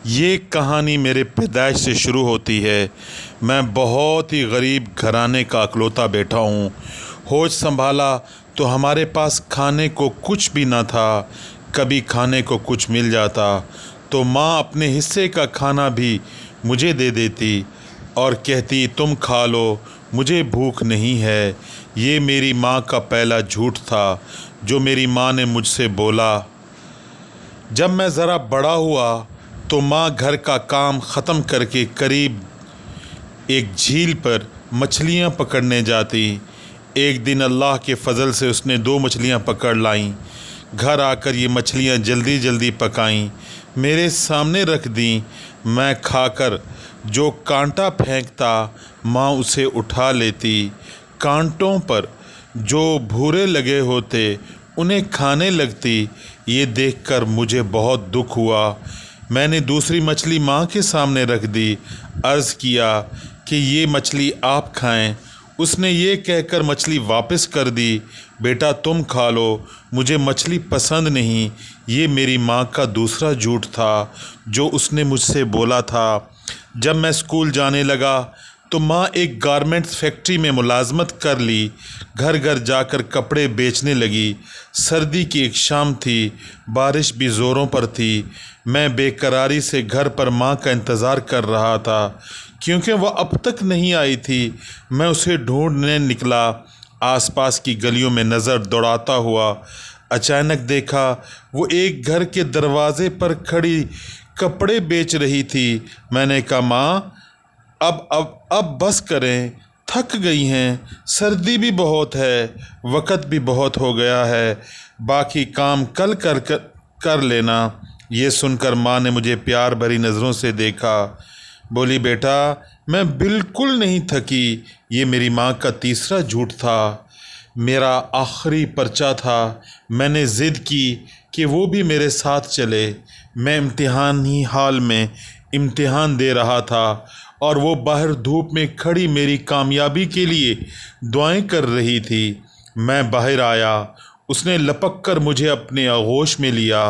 یہ کہانی میرے پیدائش سے شروع ہوتی ہے۔ میں بہت ہی غریب گھرانے کا اکلوتا بیٹا ہوں۔ ہوش سنبھالا تو ہمارے پاس کھانے کو کچھ بھی نہ تھا۔ کبھی کھانے کو کچھ مل جاتا تو ماں اپنے حصے کا کھانا بھی مجھے دے دیتی اور کہتی تم کھا لو، مجھے بھوک نہیں ہے۔ یہ میری ماں کا پہلا جھوٹ تھا جو میری ماں نے مجھ سے بولا۔ جب میں ذرا بڑا ہوا تو ماں گھر کا کام ختم کر کے قریب ایک جھیل پر مچھلیاں پکڑنے جاتی۔ ایک دن اللہ کے فضل سے اس نے 2 مچھلیاں پکڑ لائیں۔ گھر آ کر یہ مچھلیاں جلدی جلدی پکائیں، میرے سامنے رکھ دیں۔ میں کھا کر جو کانٹا پھینکتا ماں اسے اٹھا لیتی۔ کانٹوں پر جو بھورے لگے ہوتے انہیں کھانے لگتی۔ یہ دیکھ کر مجھے بہت دکھ ہوا۔ میں نے دوسری مچھلی ماں کے سامنے رکھ دی۔ عرض کیا کہ یہ مچھلی آپ کھائیں۔ اس نے یہ کہہ کر مچھلی واپس کر دی۔ بیٹا تم کھا لو، مجھے مچھلی پسند نہیں۔ یہ میری ماں کا دوسرا جھوٹ تھا جو اس نے مجھ سے بولا تھا۔ جب میں اسکول جانے لگا تو ماں ایک گارمنٹس فیکٹری میں ملازمت کر لی۔ گھر گھر جا کر کپڑے بیچنے لگی۔ سردی کی ایک شام تھی، بارش بھی زوروں پر تھی۔ میں بے قراری سے گھر پر ماں کا انتظار کر رہا تھا کیونکہ وہ اب تک نہیں آئی تھی۔ میں اسے ڈھونڈنے نکلا، آس پاس کی گلیوں میں نظر دوڑاتا ہوا۔ اچانک دیکھا وہ ایک گھر کے دروازے پر کھڑی کپڑے بیچ رہی تھی۔ میں نے کہا ماں اب بس کریں، تھک گئی ہیں، سردی بھی بہت ہے، وقت بھی بہت ہو گیا ہے، باقی کام کل کر لینا۔ یہ سن کر ماں نے مجھے پیار بھری نظروں سے دیکھا، بولی بیٹا میں بالکل نہیں تھکی۔ یہ میری ماں کا تیسرا جھوٹ تھا، میرا آخری پرچہ تھا۔ میں نے ضد کی کہ وہ بھی میرے ساتھ چلے۔ میں امتحانی ہال میں امتحان دے رہا تھا اور وہ باہر دھوپ میں کھڑی میری کامیابی کے لیے دعائیں کر رہی تھی۔ میں باہر آیا، اس نے لپک کر مجھے اپنے آغوش میں لیا،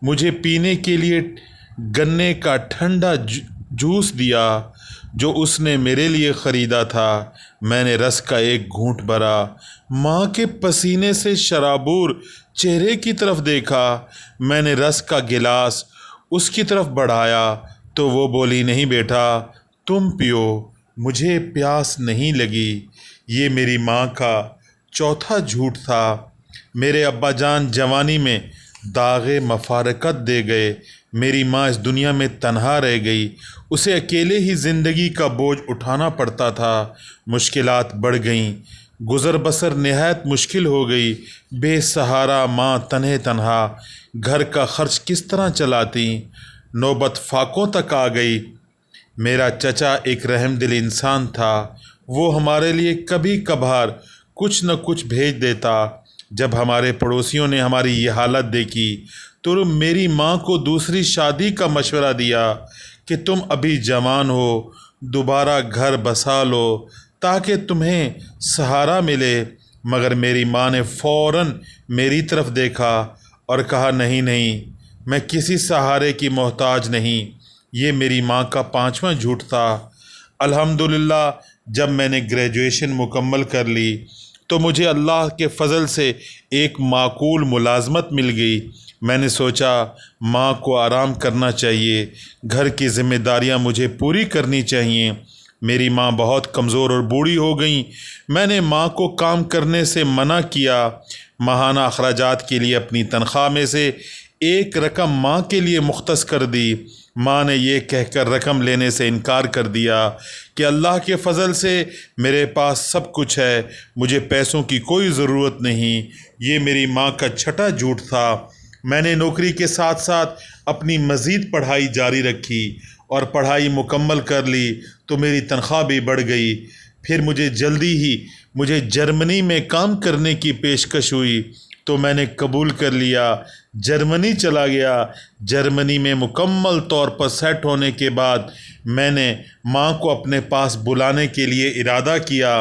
مجھے پینے کے لیے گنے کا ٹھنڈا جوس دیا جو اس نے میرے لیے خریدا تھا۔ میں نے رس کا ایک گھونٹ بھرا، ماں کے پسینے سے شرابور چہرے کی طرف دیکھا۔ میں نے رس کا گلاس اس کی طرف بڑھایا تو وہ بولی نہیں بیٹا تم پیو، مجھے پیاس نہیں لگی۔ یہ میری ماں کا چوتھا جھوٹ تھا۔ میرے ابا جان جوانی میں داغ مفارقت دے گئے۔ میری ماں اس دنیا میں تنہا رہ گئی، اسے اکیلے ہی زندگی کا بوجھ اٹھانا پڑتا تھا۔ مشکلات بڑھ گئیں، گزر بسر نہایت مشکل ہو گئی۔ بے سہارا ماں تنہا گھر کا خرچ کس طرح چلاتی؟ نوبت فاقوں تک آ گئی۔ میرا چچا ایک رحم دل انسان تھا، وہ ہمارے لیے کبھی کبھار کچھ نہ کچھ بھیج دیتا۔ جب ہمارے پڑوسیوں نے ہماری یہ حالت دیکھی تو میری ماں کو دوسری شادی کا مشورہ دیا کہ تم ابھی جوان ہو، دوبارہ گھر بسا لو تاکہ تمہیں سہارا ملے۔ مگر میری ماں نے فوراً میری طرف دیکھا اور کہا نہیں، میں کسی سہارے کی محتاج نہیں۔ یہ میری ماں کا 5واں جھوٹ تھا۔ الحمدللہ جب میں نے گریجویشن مکمل کر لی تو مجھے اللہ کے فضل سے ایک معقول ملازمت مل گئی۔ میں نے سوچا ماں کو آرام کرنا چاہیے، گھر کی ذمہ داریاں مجھے پوری کرنی چاہیے۔ میری ماں بہت کمزور اور بوڑھی ہو گئیں۔ میں نے ماں کو کام کرنے سے منع کیا، ماہانہ اخراجات کے لیے اپنی تنخواہ میں سے ایک رقم ماں کے لیے مختص کر دی۔ ماں نے یہ کہہ کر رقم لینے سے انکار کر دیا کہ اللہ کے فضل سے میرے پاس سب کچھ ہے، مجھے پیسوں کی کوئی ضرورت نہیں۔ یہ میری ماں کا 6واں جھوٹ تھا۔ میں نے نوکری کے ساتھ ساتھ اپنی مزید پڑھائی جاری رکھی اور پڑھائی مکمل کر لی تو میری تنخواہ بھی بڑھ گئی۔ پھر جلدی ہی مجھے جرمنی میں کام کرنے کی پیشکش ہوئی تو میں نے قبول کر لیا، جرمنی چلا گیا۔ جرمنی میں مکمل طور پر سیٹ ہونے کے بعد میں نے ماں کو اپنے پاس بلانے کے لیے ارادہ کیا،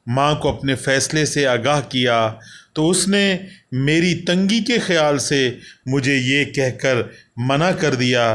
ماں کو اپنے فیصلے سے آگاہ کیا تو اس نے میری تنگی کے خیال سے مجھے یہ کہہ کر منع کر دیا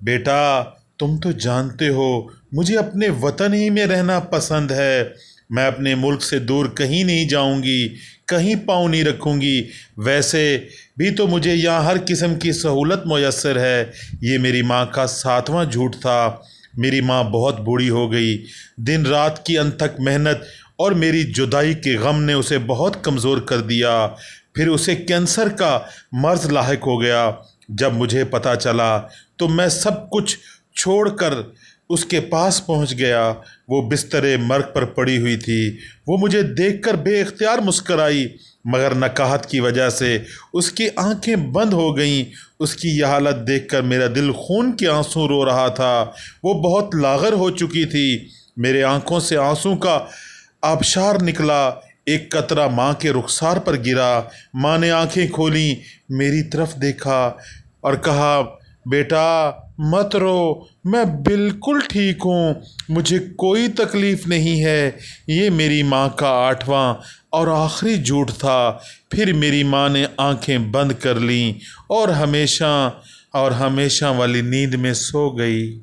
بیٹا تم تو جانتے ہو مجھے اپنے وطن ہی میں رہنا پسند ہے، میں اپنے ملک سے دور کہیں نہیں جاؤں گی، کہیں پاؤں نہیں رکھوں گی۔ ویسے بھی تو مجھے یہاں ہر قسم کی سہولت میسر ہے۔ یہ میری ماں کا 7واں جھوٹ تھا۔ میری ماں بہت بوڑھی ہو گئی، دن رات کی انتھک محنت اور میری جدائی کے غم نے اسے بہت کمزور کر دیا۔ پھر اسے کینسر کا مرض لاحق ہو گیا۔ جب مجھے پتہ چلا تو میں سب کچھ چھوڑ کر اس کے پاس پہنچ گیا۔ وہ بسترِ مرگ پر پڑی ہوئی تھی۔ وہ مجھے دیکھ کر بے اختیار مسکرائی، مگر نکاہت کی وجہ سے اس کی آنکھیں بند ہو گئیں۔ اس کی یہ حالت دیکھ کر میرا دل خون کے آنسو رو رہا تھا۔ وہ بہت لاغر ہو چکی تھی۔ میرے آنکھوں سے آنسو کا آبشار نکلا، ایک قطرہ ماں کے رخسار پر گرا۔ ماں نے آنکھیں کھولیں، میری طرف دیکھا اور کہا، بیٹا مت رو، میں بالکل ٹھیک ہوں، مجھے کوئی تکلیف نہیں ہے۔ یہ میری ماں کا 8واں اور آخری جھوٹ تھا۔ پھر میری ماں نے آنکھیں بند کر لیں اور ہمیشہ والی نیند میں سو گئی۔